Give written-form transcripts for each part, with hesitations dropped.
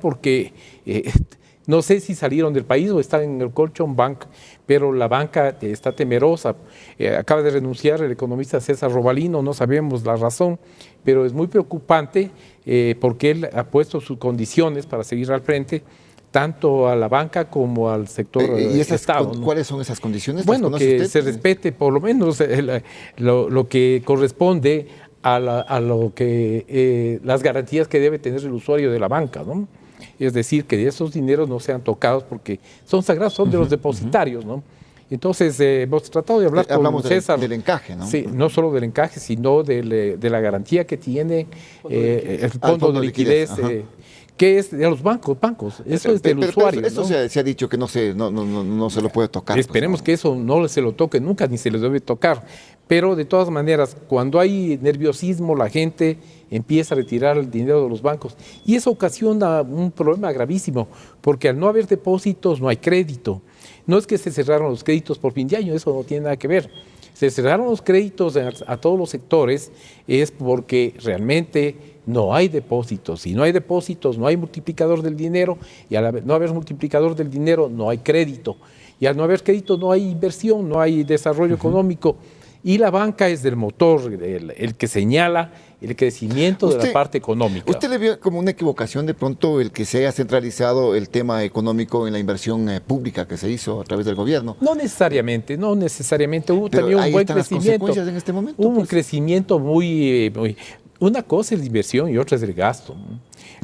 porque no sé si salieron del país o están en el Colchón Bank, pero la banca está temerosa. Acaba de renunciar el economista César Robalino, no sabemos la razón, pero es muy preocupante porque él ha puesto sus condiciones para seguir al frente, tanto a la banca como al sector Estado, ¿no? ¿Cuáles son esas condiciones? Bueno, que se respete por lo menos lo que corresponde a lo que las garantías que debe tener el usuario de la banca, ¿no? Es decir, que esos dineros no sean tocados porque son sagrados, son de los depositarios, ¿no? Entonces, hemos tratado de hablar con César. Del encaje, ¿no? Sí, no solo del encaje, sino de la garantía que tiene el fondo de liquidez, que es de los bancos, eso es del usuario. Eso, ¿no? se ha dicho que no se lo puede tocar. Esperemos pues, ¿no? que eso no se lo toque nunca, ni se les debe tocar. Pero de todas maneras, cuando hay nerviosismo, la gente empieza a retirar el dinero de los bancos. Y eso ocasiona un problema gravísimo, porque al no haber depósitos no hay crédito. No es que se cerraron los créditos por fin de año, eso no tiene nada que ver. Se cerraron los créditos a todos los sectores, es porque realmente no hay depósitos. Si no hay depósitos, no hay multiplicador del dinero, y al no haber multiplicador del dinero, no hay crédito. Y al no haber crédito, no hay inversión, no hay desarrollo económico. Y la banca es del motor, el que señala el crecimiento de la parte económica. ¿Usted le vio como una equivocación de pronto el que se haya centralizado el tema económico en la inversión pública que se hizo a través del gobierno? No necesariamente. Hubo también un buen crecimiento. Las consecuencias en este momento, hubo un crecimiento muy... Una cosa es la inversión y otra es el gasto.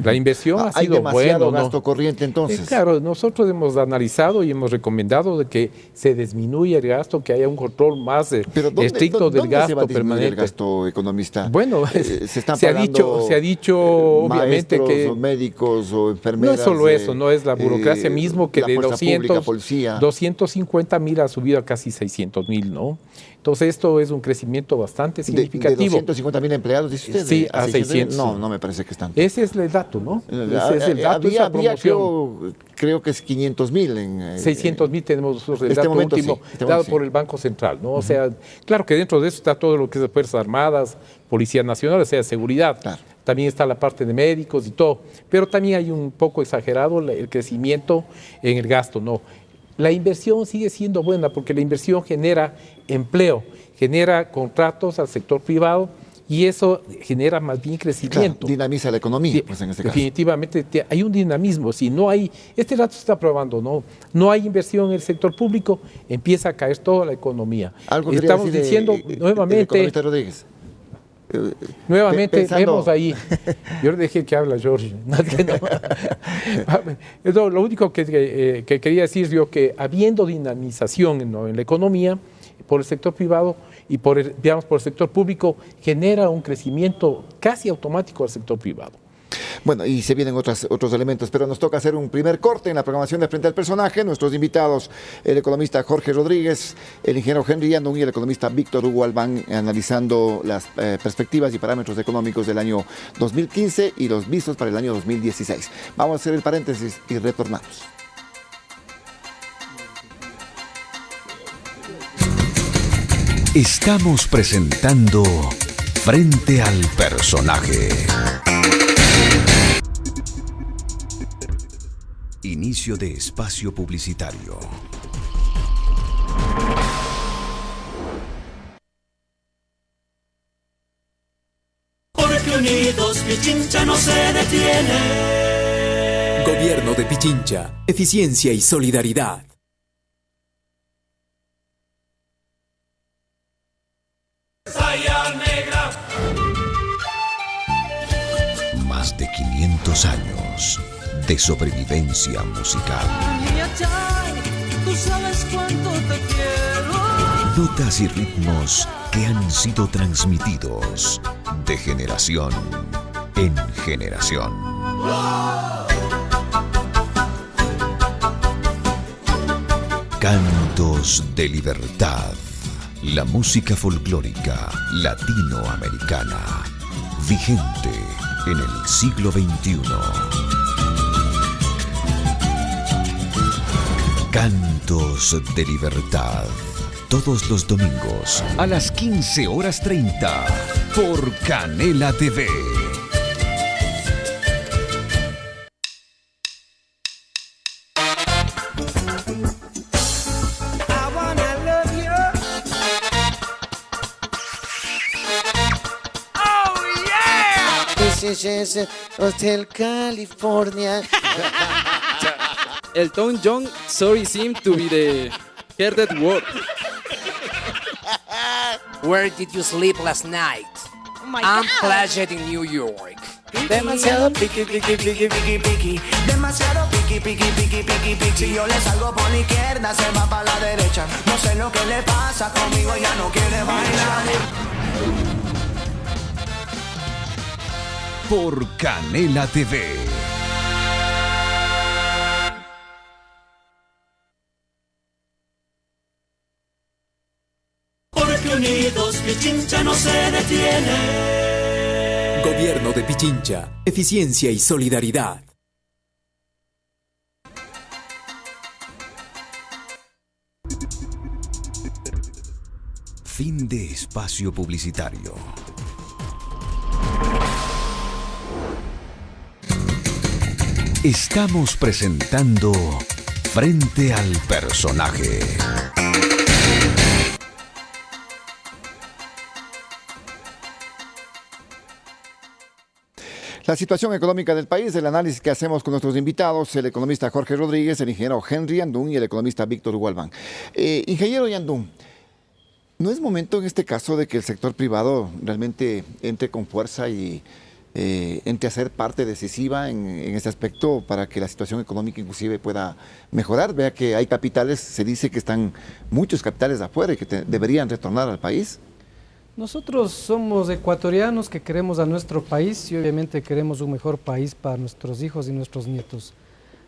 La inversión ha sido buena. ¿Hay demasiado gasto corriente entonces? Claro, nosotros hemos analizado y hemos recomendado de que se disminuya el gasto, que haya un control más estricto del gasto se va a permanente. El gasto, economista? Bueno, se ha dicho obviamente que médicos o enfermeras. No es solo eso, no es la burocracia mismo que de 250,000 ha subido a casi 600,000, ¿no? Entonces esto es un crecimiento bastante significativo. ¿De 250,000 empleados, dice usted? Sí, a 600. No me parece que es tanto. Ese es el dato, ¿no? Ese es el dato, esa promoción. Creo que es 500,000. 600,000 tenemos nosotros el dato último dado por el Banco Central, ¿no? O sea, claro que dentro de eso está todo lo que es de Fuerzas Armadas, Policía Nacional, o sea, seguridad. Claro. También está la parte de médicos y todo. Pero también hay un poco exagerado el crecimiento en el gasto, ¿no? La inversión sigue siendo buena porque la inversión genera empleo, genera contratos al sector privado y eso genera más bien crecimiento. Claro, dinamiza la economía, sí, pues en este caso. Definitivamente hay un dinamismo. Si no hay, este dato se está probando, no hay inversión en el sector público, empieza a caer toda la economía. ¿Algo estamos diciendo nuevamente. Economista Rodríguez. Nuevamente vemos ahí. Yo le dejé que habla Jorge. Lo único que quería decir yo que habiendo dinamización en la economía por el sector privado y por el sector público genera un crecimiento casi automático del sector privado. Bueno, y se vienen otros elementos, pero nos toca hacer un primer corte en la programación de Frente al Personaje. Nuestros invitados, el economista Jorge Rodríguez, el ingeniero Henry Yandón y el economista Víctor Hugo Albán, analizando las perspectivas y parámetros económicos del año 2015 y los vistos para el año 2016. Vamos a hacer el paréntesis y retornamos. Estamos presentando Frente al Personaje. Inicio de espacio publicitario. Porque unidos Pichincha no se detiene. Gobierno de Pichincha, eficiencia y solidaridad. Más de 500 años de sobrevivencia musical. Tú sabes cuánto te quiero. Notas y ritmos que han sido transmitidos de generación en generación. Cantos de libertad. La música folclórica latinoamericana, vigente en el siglo XXI. Cantos de libertad. Todos los domingos a las 15:30 por Canela TV. I wanna love you. Oh yeah! This is Hotel California. Elton John, sorry, seem to be the heard word. Where did you sleep last night? Oh my I'm God. Pledged in New York. Demasiado piqui, piqui, piqui, piqui, piqui. Demasiado piqui, piqui, piqui, piqui, piqui. Si yo le salgo por la izquierda, se va para la derecha. No sé lo que le pasa conmigo, ya no quiere bailar. Por Canela TV. Porque unidos Pichincha no se detiene. Gobierno de Pichincha. Eficiencia y solidaridad. Fin de espacio publicitario. Estamos presentando Frente al Personaje. La situación económica del país, el análisis que hacemos con nuestros invitados, el economista Jorge Rodríguez, el ingeniero Henry Yandún y el economista Víctor Hugo Albán. Ingeniero Yandún, ¿no es momento en este caso de que el sector privado realmente entre con fuerza y entre a ser parte decisiva en este aspecto para que la situación económica inclusive pueda mejorar? Vea que hay capitales, se dice que están muchos capitales de afuera y que deberían retornar al país. Nosotros somos ecuatorianos que queremos a nuestro país y obviamente queremos un mejor país para nuestros hijos y nuestros nietos.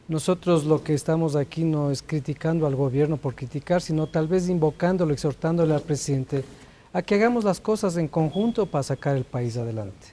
Nosotros lo que estamos aquí no es criticando al gobierno por criticar, sino tal vez invocándolo, exhortándole al presidente a que hagamos las cosas en conjunto para sacar el país adelante.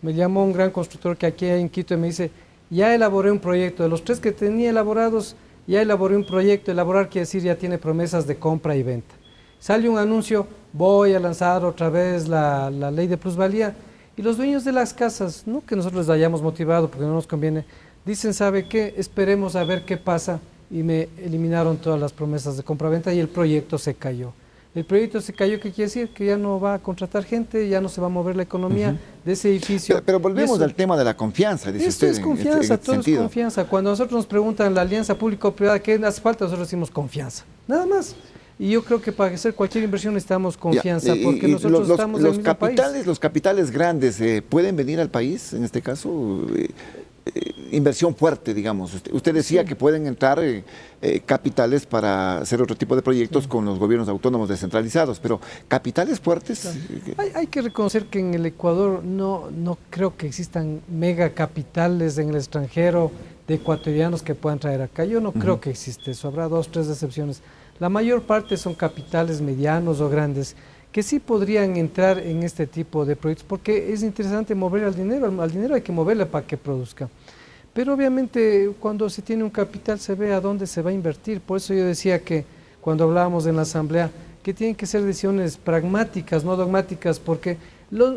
Me llamó un gran constructor que aquí en Quito y me dice, ya elaboré un proyecto, de los 3 que tenía elaborados, ya elaboré un proyecto. Elaborar quiere decir ya tiene promesas de compra y venta. Sale un anuncio, voy a lanzar otra vez la ley de plusvalía, y los dueños de las casas, no que nosotros les hayamos motivado porque no nos conviene, dicen, ¿sabe qué? Esperemos a ver qué pasa, y me eliminaron todas las promesas de compra-venta y el proyecto se cayó. El proyecto se cayó, ¿qué quiere decir? Que ya no va a contratar gente, ya no se va a mover la economía de ese edificio. Pero volvemos al tema de la confianza, dice usted. Esto es confianza, todo es confianza. Cuando nosotros nos preguntan la alianza público-privada, ¿qué hace falta? Nosotros decimos confianza, nada más. Y yo creo que para hacer cualquier inversión necesitamos confianza, porque nosotros estamos en el mismo país. Los capitales grandes ¿pueden venir al país, en este caso? Inversión fuerte, digamos. Usted decía que pueden entrar capitales para hacer otro tipo de proyectos con los gobiernos autónomos descentralizados, pero capitales fuertes... Hay que reconocer que en el Ecuador no creo que existan megacapitales en el extranjero de ecuatorianos que puedan traer acá. Yo no creo que existe eso, habrá 2 o 3 excepciones. La mayor parte son capitales medianos o grandes que sí podrían entrar en este tipo de proyectos, porque es interesante mover al dinero hay que moverle para que produzca. Pero obviamente cuando se tiene un capital se ve a dónde se va a invertir. Por eso yo decía que cuando hablábamos en la asamblea que tienen que ser decisiones pragmáticas, no dogmáticas, porque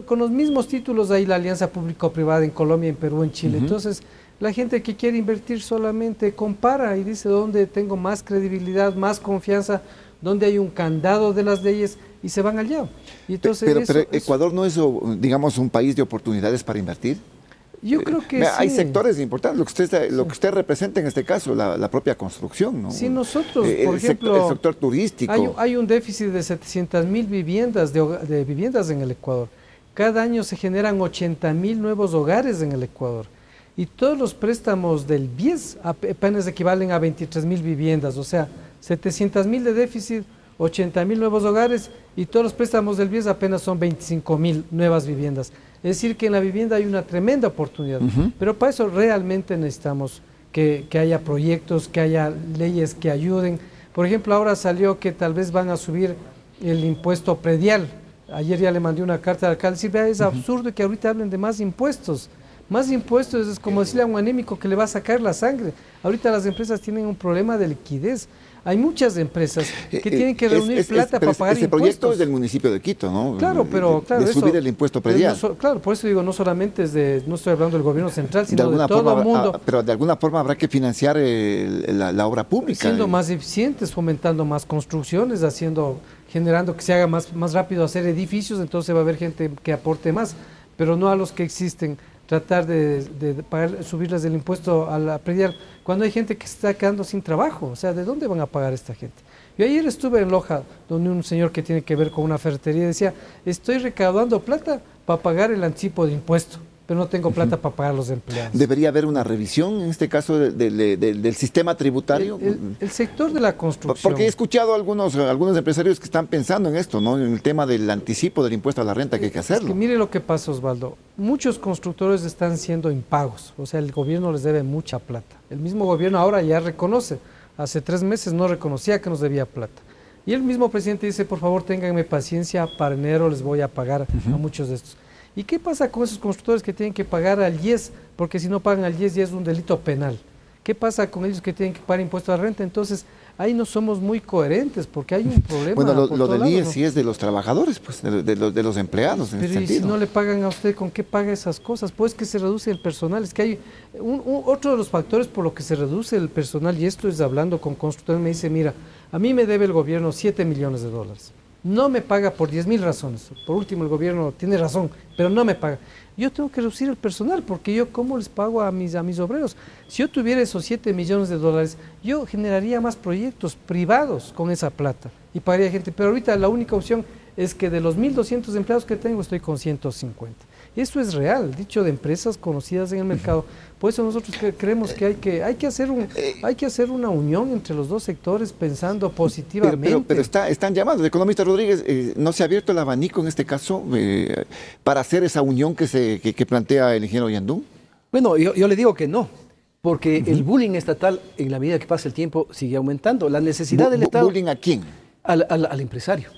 con los mismos títulos hay la alianza público-privada en Colombia, en Perú, en Chile. Entonces la gente que quiere invertir solamente compara y dice dónde tengo más credibilidad, más confianza, dónde hay un candado de las leyes, y se van allá. Y entonces pero Ecuador no es, digamos, un país de oportunidades para invertir. Yo creo que hay sí. sectores importantes, lo que usted representa en este caso, la propia construcción, ¿no? Sí, nosotros, por ejemplo, el sector turístico. Hay un déficit de 700,000 viviendas de viviendas en el Ecuador. Cada año se generan 80,000 nuevos hogares en el Ecuador. Y todos los préstamos del BIES apenas equivalen a 23,000 viviendas, o sea, 700,000 de déficit, 80,000 nuevos hogares, y todos los préstamos del BIES apenas son 25,000 nuevas viviendas. Es decir, que en la vivienda hay una tremenda oportunidad, pero para eso realmente necesitamos que haya proyectos, que haya leyes que ayuden. Por ejemplo, ahora salió que tal vez van a subir el impuesto predial. Ayer ya le mandé una carta al alcalde, decir, vea, es absurdo que ahorita hablen de más impuestos. Más impuestos es como decirle a un anémico que le va a sacar la sangre. Ahorita las empresas tienen un problema de liquidez. Hay muchas empresas que tienen que reunir plata para pagar este impuestos. proyecto es del municipio de Quito, ¿no? Claro, pero claro, de subir el impuesto predial. Claro, por eso digo, no solamente no estoy hablando del gobierno central, sino de todo el mundo. Pero de alguna forma habrá que financiar la obra pública. Siendo más eficientes, fomentando más construcciones, generando que se haga más rápido hacer edificios, entonces va a haber gente que aporte más, pero no a los que existen. Tratar de subirles el impuesto a la predial, cuando hay gente que se está quedando sin trabajo. O sea, ¿de dónde van a pagar esta gente? Yo ayer estuve en Loja, donde un señor que tiene que ver con una ferretería decía, estoy recaudando plata para pagar el anticipo de impuesto, pero no tengo plata para pagar los empleados. ¿Debería haber una revisión, en este caso, del sistema tributario? El sector de la construcción. Porque he escuchado a algunos empresarios que están pensando en esto, ¿no? En el tema del anticipo del impuesto a la renta, que hay que hacerlo. Es que mire lo que pasa, Osvaldo. Muchos constructores están siendo impagos, o sea, el gobierno les debe mucha plata. El mismo gobierno ahora ya reconoce. Hace 3 meses no reconocía que nos debía plata. Y el mismo presidente dice, por favor, ténganme paciencia, para enero les voy a pagar a muchos de estos. ¿Y qué pasa con esos constructores que tienen que pagar al IES? Porque si no pagan al IES ya es un delito penal. ¿Qué pasa con ellos que tienen que pagar impuestos a la renta? Entonces, ahí no somos muy coherentes porque hay un problema. Bueno, lo del IES sí es de los trabajadores, pues, de los empleados. Pero ¿y si no le pagan a usted, con qué paga esas cosas? Pues que se reduce el personal. Es que hay otro de los factores por lo que se reduce el personal, y esto es hablando con constructores, me dice, mira, a mí me debe el gobierno $7 millones. No me paga por 10.000 razones. Por último, el gobierno tiene razón, pero no me paga. Yo tengo que reducir el personal, porque yo, ¿cómo les pago a mis obreros? Si yo tuviera esos $7 millones, yo generaría más proyectos privados con esa plata y pagaría gente. Pero ahorita la única opción es que de los 1.200 empleados que tengo, estoy con 150. Eso es real, dicho de empresas conocidas en el mercado. Por eso nosotros creemos que hay que hacer una unión entre los dos sectores pensando positivamente. Pero están llamados. El economista Rodríguez, ¿no se ha abierto el abanico en este caso para hacer esa unión que plantea el ingeniero Yandún? Bueno, yo le digo que no, porque el bullying estatal, en la medida que pasa el tiempo, sigue aumentando. La necesidad del Estado... ¿Bullying a quién? Al empresario.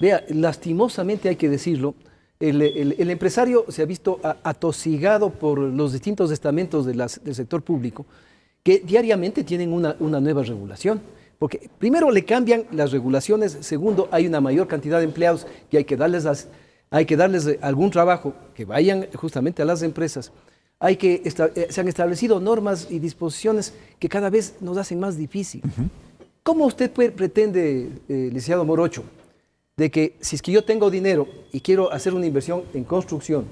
Vea, lastimosamente hay que decirlo, el empresario se ha visto atosigado por los distintos estamentos del sector público que diariamente tienen una nueva regulación. Porque primero le cambian las regulaciones, segundo hay una mayor cantidad de empleados que hay que darles algún trabajo, que vayan justamente a las empresas. Se han establecido normas y disposiciones que cada vez nos hacen más difícil. ¿Cómo usted pretende, licenciado Morocho, de que si es que yo tengo dinero y quiero hacer una inversión en construcción,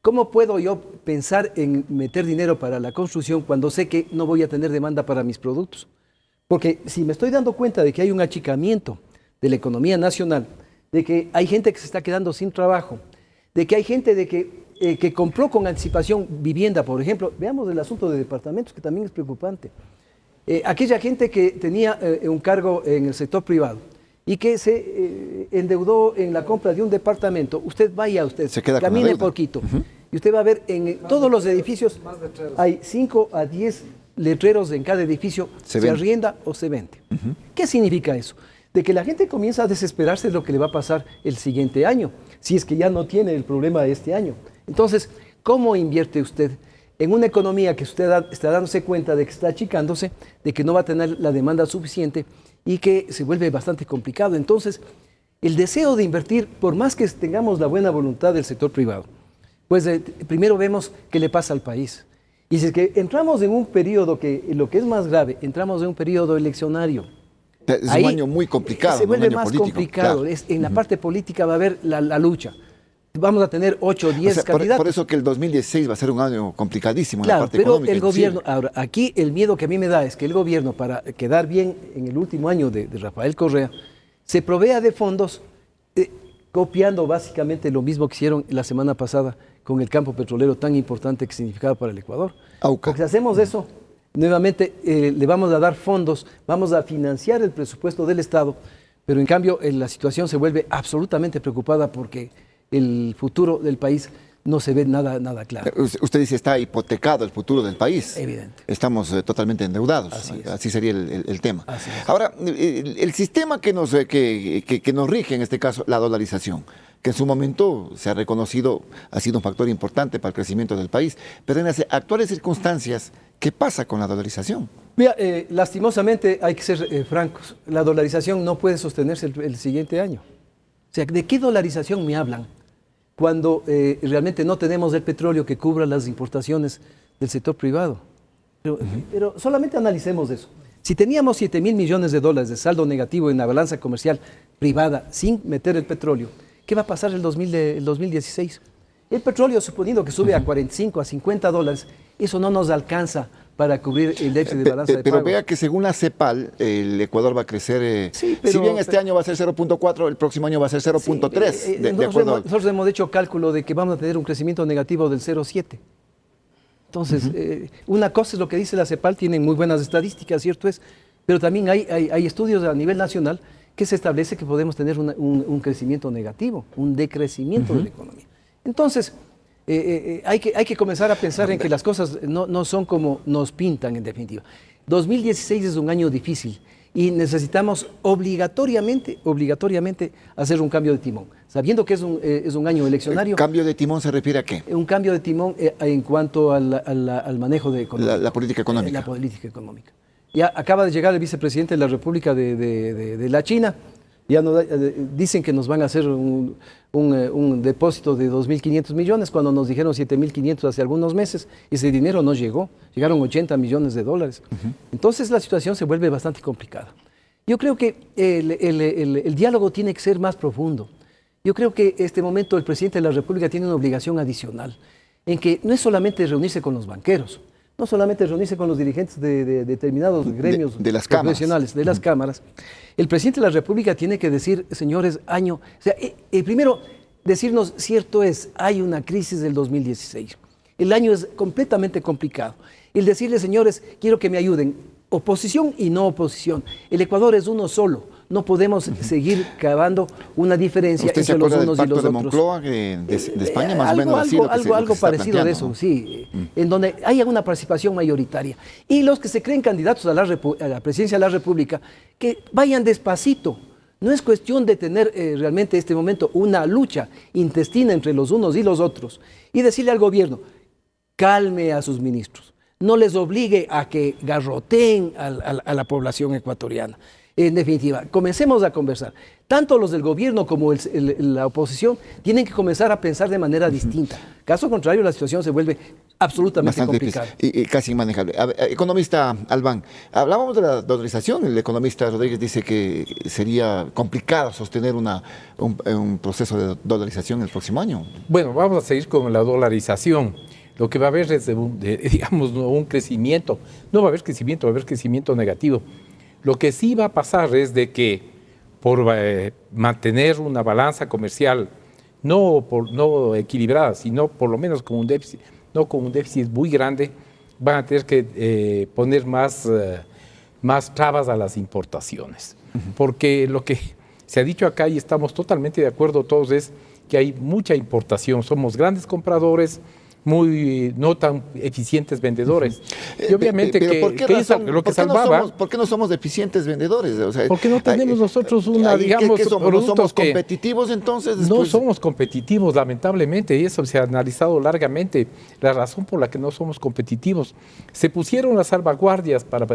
¿cómo puedo yo pensar en meter dinero para la construcción cuando sé que no voy a tener demanda para mis productos? Porque si me estoy dando cuenta de que hay un achicamiento de la economía nacional, de que hay gente que se está quedando sin trabajo, de que hay gente que compró con anticipación vivienda, por ejemplo, veamos el asunto de departamentos, que también es preocupante. Aquella gente que tenía un cargo en el sector privado y que se endeudó en la compra de un departamento, usted camine por Quito, y usted va a ver en todos los edificios hay 5 a 10 letreros en cada edificio, se arrienda o se vende. ¿Qué significa eso? De que la gente comienza a desesperarse de lo que le va a pasar el siguiente año, si es que ya no tiene el problema de este año. Entonces, ¿cómo invierte usted en una economía que usted está dándose cuenta de que está achicándose, de que no va a tener la demanda suficiente y que se vuelve bastante complicado? Entonces, el deseo de invertir, por más que tengamos la buena voluntad del sector privado, pues primero vemos qué le pasa al país. Y si es que entramos en un periodo lo que es más grave, entramos en un periodo eleccionario. Es un año muy complicado. Se vuelve más complicado. Claro. En la parte política va a haber la lucha. Vamos a tener 8 o 10 candidatos. Por eso que el 2016 va a ser un año complicadísimo, claro, en la parte económica. Pero el gobierno, ahora, aquí el miedo que a mí me da es que el gobierno, para quedar bien en el último año de Rafael Correa, se provea de fondos copiando básicamente lo mismo que hicieron la semana pasada con el campo petrolero tan importante que significaba para el Ecuador. Porque si hacemos eso, nuevamente le vamos a dar fondos, vamos a financiar el presupuesto del Estado, pero en cambio la situación se vuelve absolutamente preocupada porque el futuro del país no se ve nada claro. Usted dice está hipotecado el futuro del país. Evidente. Estamos totalmente endeudados. Así sería el tema. Ahora, el sistema que nos rige, en este caso, la dolarización. que en su momento se ha reconocido ha sido un factor importante para el crecimiento del país. Pero en las actuales circunstancias, ¿qué pasa con la dolarización? Mira, lastimosamente hay que ser francos. La dolarización no puede sostenerse el siguiente año. O sea, ¿de qué dolarización me hablan cuando realmente no tenemos el petróleo que cubra las importaciones del sector privado? Pero solamente analicemos eso. Si teníamos 7.000 millones de dólares de saldo negativo en la balanza comercial privada sin meter el petróleo, ¿qué va a pasar el 2016? El petróleo, suponiendo que sube a 45, a 50 dólares, eso no nos alcanza para cubrir el déficit de balanza de Pero pagos. vea que según la CEPAL, el Ecuador va a crecer, Sí, si bien este año va a ser 0.4, el próximo año va a ser 0.3. Sí, de acuerdo. nosotros hemos hecho cálculo de que vamos a tener un crecimiento negativo del 0.7. Entonces, una cosa es lo que dice la CEPAL, tienen muy buenas estadísticas, cierto es, pero también hay estudios a nivel nacional que se establece que podemos tener un crecimiento negativo, un decrecimiento de la economía. Entonces, hay que comenzar a pensar en que las cosas no son como nos pintan en definitiva. 2016 es un año difícil y necesitamos obligatoriamente hacer un cambio de timón, sabiendo que es un año eleccionario. ¿Cambio de timón se refiere a qué? Un cambio de timón en cuanto al manejo de la política económica. La política económica. Ya acaba de llegar el vicepresidente de la República de la China. Ya dicen que nos van a hacer un depósito de 2.500 millones cuando nos dijeron 7.500 hace algunos meses. Ese dinero no llegó, llegaron 80 millones de dólares. Entonces la situación se vuelve bastante complicada. Yo creo que el diálogo tiene que ser más profundo. Yo creo que en este momento el presidente de la República tiene una obligación adicional, en que no es solamente reunirse con los banqueros, no solamente reunirse con los dirigentes de determinados gremios de las profesionales, de las cámaras. El presidente de la República tiene que decir, señores, primero decirnos, cierto es, hay una crisis del 2016. El año es completamente complicado. El decirle, señores, quiero que me ayuden, oposición y no oposición. El Ecuador es uno solo. No podemos seguir cavando una diferencia entre los unos y los otros. ¿Usted se acuerda del pacto de Moncloa de España, más o menos? Algo parecido de eso, sí. En donde haya una participación mayoritaria. Y los que se creen candidatos a la presidencia de la República, que vayan despacito. No es cuestión de tener realmente en este momento una lucha intestina entre los unos y los otros. Y decirle al gobierno, calme a sus ministros. No les obligue a que garroteen a la población ecuatoriana. En definitiva, comencemos a conversar. Tanto los del gobierno como la oposición tienen que comenzar a pensar de manera distinta. Caso contrario, la situación se vuelve absolutamente bastante complicada. Y casi inmanejable. Economista Albán, hablábamos de la dolarización. El economista Rodríguez dice que sería complicado sostener un proceso de dolarización el próximo año. Bueno, vamos a seguir con la dolarización. Lo que va a haber es, digamos, un crecimiento. No va a haber crecimiento, va a haber crecimiento negativo. Lo que sí va a pasar es de que por mantener una balanza comercial no equilibrada, sino por lo menos con un déficit muy grande, van a tener que poner más trabas a las importaciones. Porque lo que se ha dicho acá y estamos totalmente de acuerdo todos es que hay mucha importación. Somos grandes compradores, no tan eficientes vendedores. Y obviamente ¿por qué razón, lo que salvaba... ¿Por qué no somos eficientes vendedores? O sea, porque no tenemos nosotros ¿qué somos? ¿No somos que competitivos entonces? No somos competitivos, lamentablemente, y eso se ha analizado largamente. La razón por la que no somos competitivos. Se pusieron las salvaguardias para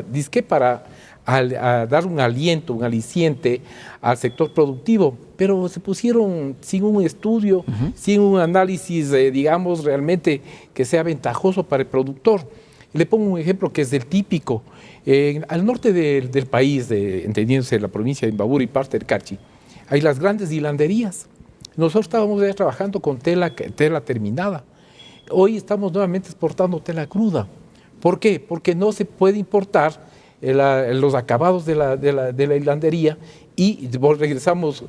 dar un aliento, un aliciente al sector productivo, pero se pusieron sin un estudio, sin un análisis, digamos, realmente que sea ventajoso para el productor. Le pongo un ejemplo que es del típico. Al norte del país, entendiéndose la provincia de Imbabura y parte del Carchi, hay las grandes hilanderías. Nosotros estábamos ya trabajando con tela terminada. Hoy estamos nuevamente exportando tela cruda. ¿Por qué? Porque no se puede importar los acabados de la hilandería y regresamos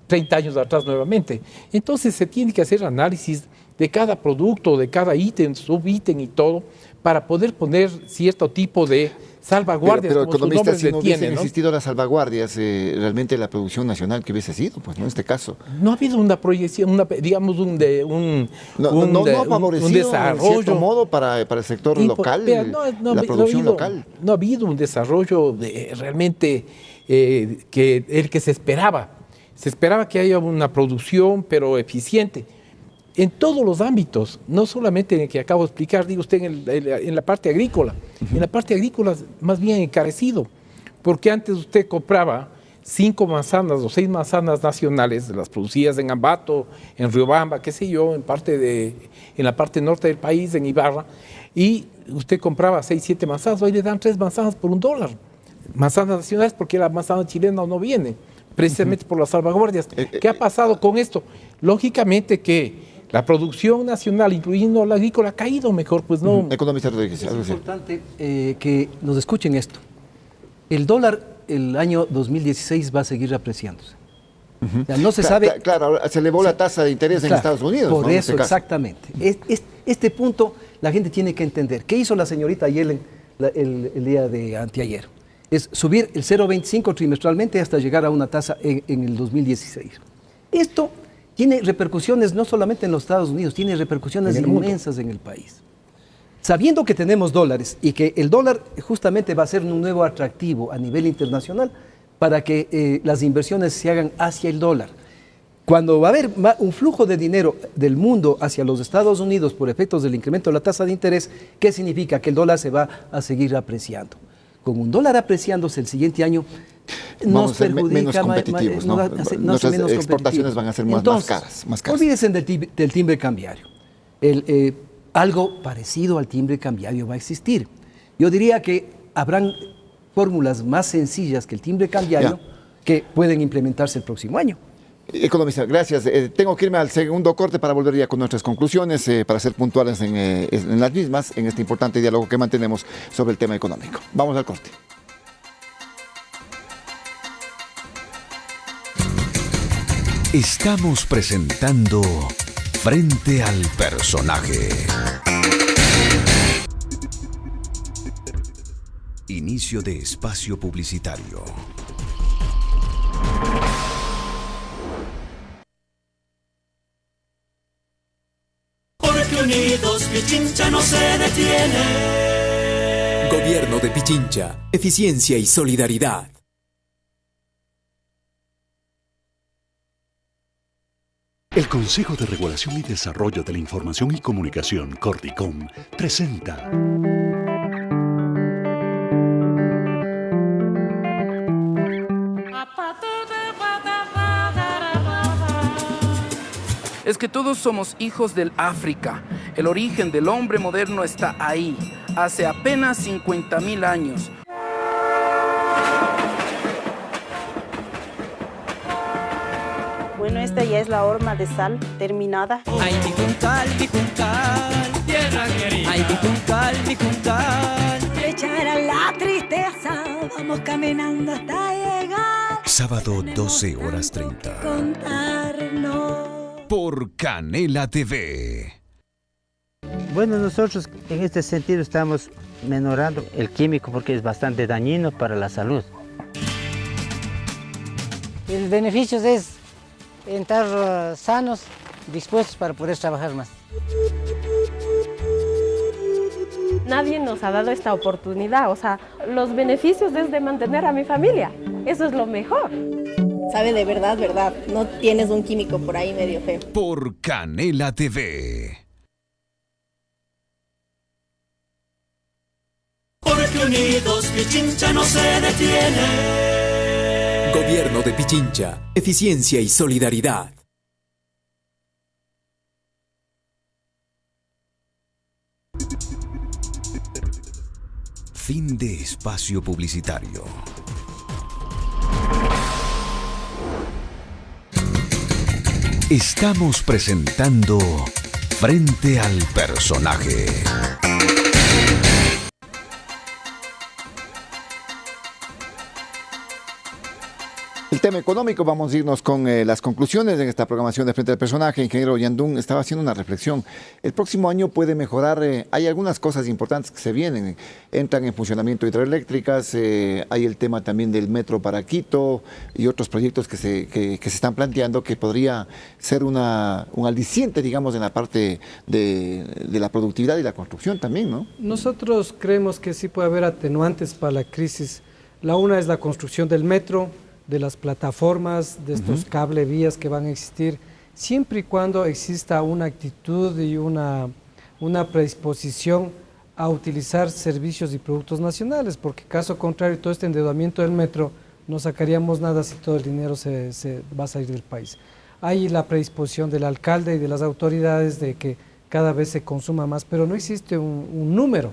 30 años atrás nuevamente. Entonces se tiene que hacer análisis de cada producto, de cada ítem, subítem y todo, para poder poner cierto tipo de salvaguardias. Pero economistas, si no hubiesen existido las salvaguardias, realmente la producción nacional que hubiese sido, pues no en este caso. No ha habido una proyección, digamos un desarrollo. En cierto modo para el sector local, la producción local. No ha habido un desarrollo realmente el que se esperaba. Se esperaba que haya una producción, pero eficiente. En todos los ámbitos, no solamente en el que acabo de explicar, digo usted, en la parte agrícola. En la parte agrícola, más bien encarecido, porque antes usted compraba 5 manzanas o 6 manzanas nacionales, de las producidas en Ambato, en Riobamba, qué sé yo, en la parte norte del país, en Ibarra, y usted compraba 6, 7 manzanas, hoy le dan 3 manzanas por $1. Manzanas nacionales porque la manzana chilena no viene, precisamente por las salvaguardias. ¿Qué ha pasado con esto? Lógicamente que la producción nacional, incluyendo la agrícola, ha caído mejor, pues no. Economista Rodríguez. Es importante que nos escuchen esto. El dólar el año 2016 va a seguir apreciándose. O sea, no se sabe... Claro, se elevó la tasa de interés en Estados Unidos. Por ¿no? eso, exactamente. Este punto la gente tiene que entender. ¿Qué hizo la señorita Yellen el día de anteayer? Es subir el 0,25 trimestralmente hasta llegar a una tasa en el 2016. Esto tiene repercusiones no solamente en los Estados Unidos, tiene repercusiones inmensas en el país. Sabiendo que tenemos dólares y que el dólar justamente va a ser un nuevo atractivo a nivel internacional para que las inversiones se hagan hacia el dólar. Cuando va a haber un flujo de dinero del mundo hacia los Estados Unidos por efectos del incremento de la tasa de interés, ¿qué significa? Que el dólar se va a seguir apreciando. Con un dólar apreciándose el siguiente año, nos perjudica, menos competitivos, ¿no? Nuestras exportaciones van a ser más caras. Olvídense del timbre cambiario. Algo parecido al timbre cambiario va a existir. Yo diría que habrán fórmulas más sencillas que el timbre cambiario que pueden implementarse el próximo año. Economista, gracias. Tengo que irme al segundo corte para volver ya con nuestras conclusiones, para ser puntuales en las mismas, en este importante diálogo que mantenemos sobre el tema económico. Vamos al corte. Estamos presentando Frente al Personaje. Inicio de espacio publicitario. Porque unidos Pichincha no se detiene. Gobierno de Pichincha, eficiencia y solidaridad. El Consejo de Regulación y Desarrollo de la Información y Comunicación, Cordicom, presenta Es que todos somos hijos del África. El origen del hombre moderno está ahí, hace apenas 50.000 años. Bueno, esta ya es la horma de sal terminada. Ay, mi juncal, tierra querida. Ay, mi juncal. Echar a la tristeza, vamos caminando hasta llegar. Sábado 12:30. Contarnos. Por Canela TV. Bueno, nosotros en este sentido estamos menorando el químico porque es bastante dañino para la salud. El beneficio es estar sanos, dispuestos para poder trabajar más. Nadie nos ha dado esta oportunidad, o sea, los beneficios es de mantener a mi familia, eso es lo mejor. Sabe de verdad, no tienes un químico por ahí medio feo. Por Canela TV. Porque unidos Pichincha no se detiene. Gobierno de Pichincha, eficiencia y solidaridad. Fin de espacio publicitario. Estamos presentando Frente al Personaje. El tema económico, vamos a irnos con las conclusiones en esta programación de Frente al Personaje. Ingeniero Yandún estaba haciendo una reflexión. El próximo año puede mejorar, hay algunas cosas importantes que se vienen. Entran en funcionamiento hidroeléctricas, hay el tema también del metro para Quito y otros proyectos que se están planteando que podría ser un aliciente, digamos, en la parte de la productividad y la construcción también, ¿no? Nosotros creemos que sí puede haber atenuantes para la crisis. La una es la construcción del metro. de las plataformas, de estos cable vías que van a existir, siempre y cuando exista una actitud y una predisposición a utilizar servicios y productos nacionales, porque caso contrario, todo este endeudamiento del metro no sacaríamos nada si todo el dinero se va a salir del país. Hay la predisposición del alcalde y de las autoridades de que cada vez se consuma más, pero no existe un número.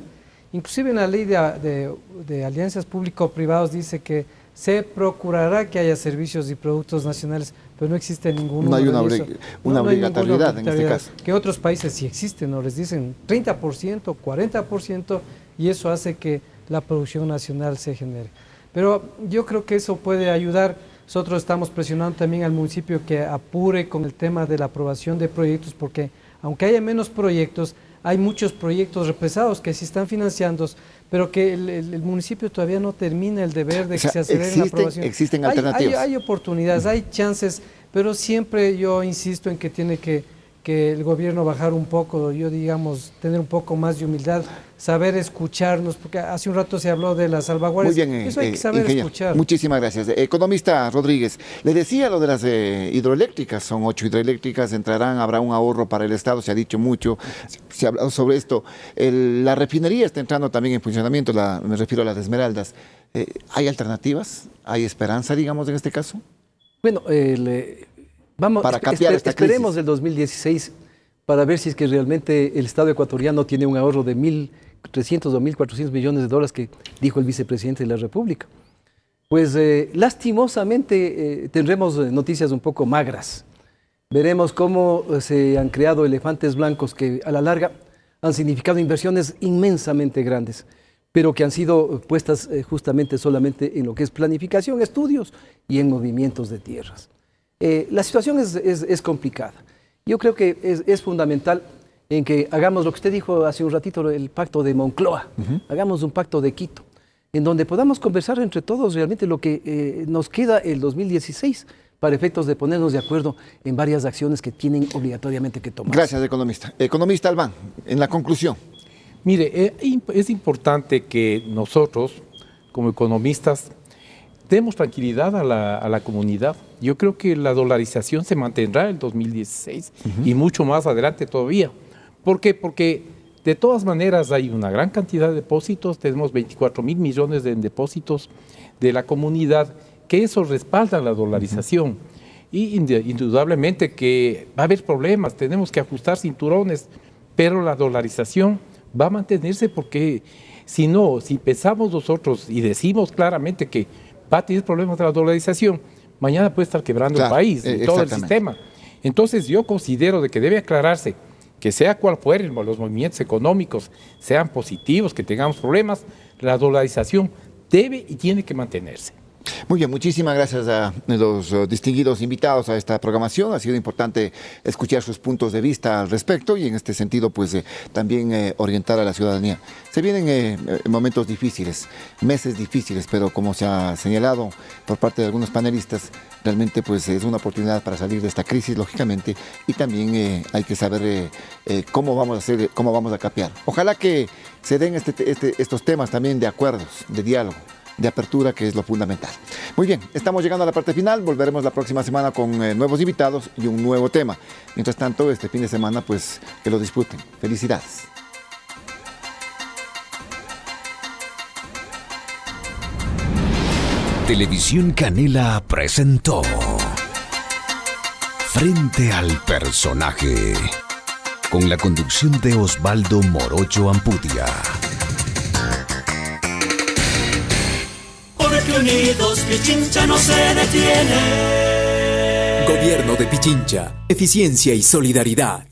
Inclusive en la ley de alianzas público-privados dice que se procurará que haya servicios y productos nacionales, pero no existe ningún número. No hay una obligatoriedad en este caso. Que otros países sí existen, ¿no? Les dicen 30%, 40%, y eso hace que la producción nacional se genere. Pero yo creo que eso puede ayudar. Nosotros estamos presionando también al municipio que apure con el tema de la aprobación de proyectos, porque aunque haya menos proyectos, hay muchos proyectos represados que sí están financiando, pero que el municipio todavía no termina el deber de que se acelere la aprobación. Existen alternativas. Hay oportunidades, hay chances, pero siempre yo insisto en que tiene que el gobierno bajar un poco, tener un poco más de humildad, saber escucharnos, porque hace un rato se habló de las salvaguardias. Muy bien, eso hay que saber escuchar. Muchísimas gracias. Economista Rodríguez, le decía lo de las hidroeléctricas, son 8 hidroeléctricas, habrá un ahorro para el Estado, se ha dicho mucho, se ha hablado sobre esto. La refinería está entrando también en funcionamiento, me refiero a las Esmeraldas. ¿Hay alternativas? ¿Hay esperanza, digamos, en este caso? Bueno, esperemos el 2016 para ver si es que realmente el Estado ecuatoriano tiene un ahorro de 1.300 o 1.400 millones de dólares que dijo el vicepresidente de la República. Pues lastimosamente tendremos noticias un poco magras. Veremos cómo se han creado elefantes blancos que a la larga han significado inversiones inmensamente grandes, pero que han sido puestas justamente solamente en lo que es planificación, estudios y en movimientos de tierras. La situación es complicada. Yo creo que es fundamental en que hagamos lo que usted dijo hace un ratito, el pacto de Moncloa, hagamos un pacto de Quito, en donde podamos conversar entre todos realmente lo que nos queda el 2016 para efectos de ponernos de acuerdo en varias acciones que tienen obligatoriamente que tomar. Gracias, economista. Economista Albán, en la conclusión. Mire, es importante que nosotros, como economistas, demos tranquilidad a la comunidad. Yo creo que la dolarización se mantendrá en el 2016 y mucho más adelante todavía. ¿Por qué? Porque de todas maneras hay una gran cantidad de depósitos, tenemos 24.000 millones de depósitos de la comunidad, que eso respalda la dolarización. Y indudablemente que va a haber problemas, tenemos que ajustar cinturones, pero la dolarización va a mantenerse porque si pensamos nosotros y decimos claramente que va a tener problemas de la dolarización, mañana puede estar quebrando el país y todo el sistema. Entonces yo considero de que debe aclararse que sea cual fueren los movimientos económicos, sean positivos, que tengamos problemas, la dolarización debe y tiene que mantenerse. Muy bien, muchísimas gracias a los distinguidos invitados a esta programación. Ha sido importante escuchar sus puntos de vista al respecto y en este sentido pues también orientar a la ciudadanía. Se vienen momentos difíciles, meses difíciles, pero como se ha señalado por parte de algunos panelistas, realmente pues es una oportunidad para salir de esta crisis, lógicamente, y también hay que saber cómo vamos a hacer, cómo vamos a capear. Ojalá que se den estos temas también de acuerdos, de diálogo, de apertura, que es lo fundamental. Muy bien, estamos llegando a la parte final, volveremos la próxima semana con nuevos invitados y un nuevo tema. Mientras tanto, este fin de semana, pues que lo disfruten. Felicidades. Televisión Canela presentó Frente al Personaje, con la conducción de Osvaldo Morocho Ampudia. Porque unidos Pichincha no se detiene. Gobierno de Pichincha, eficiencia y solidaridad.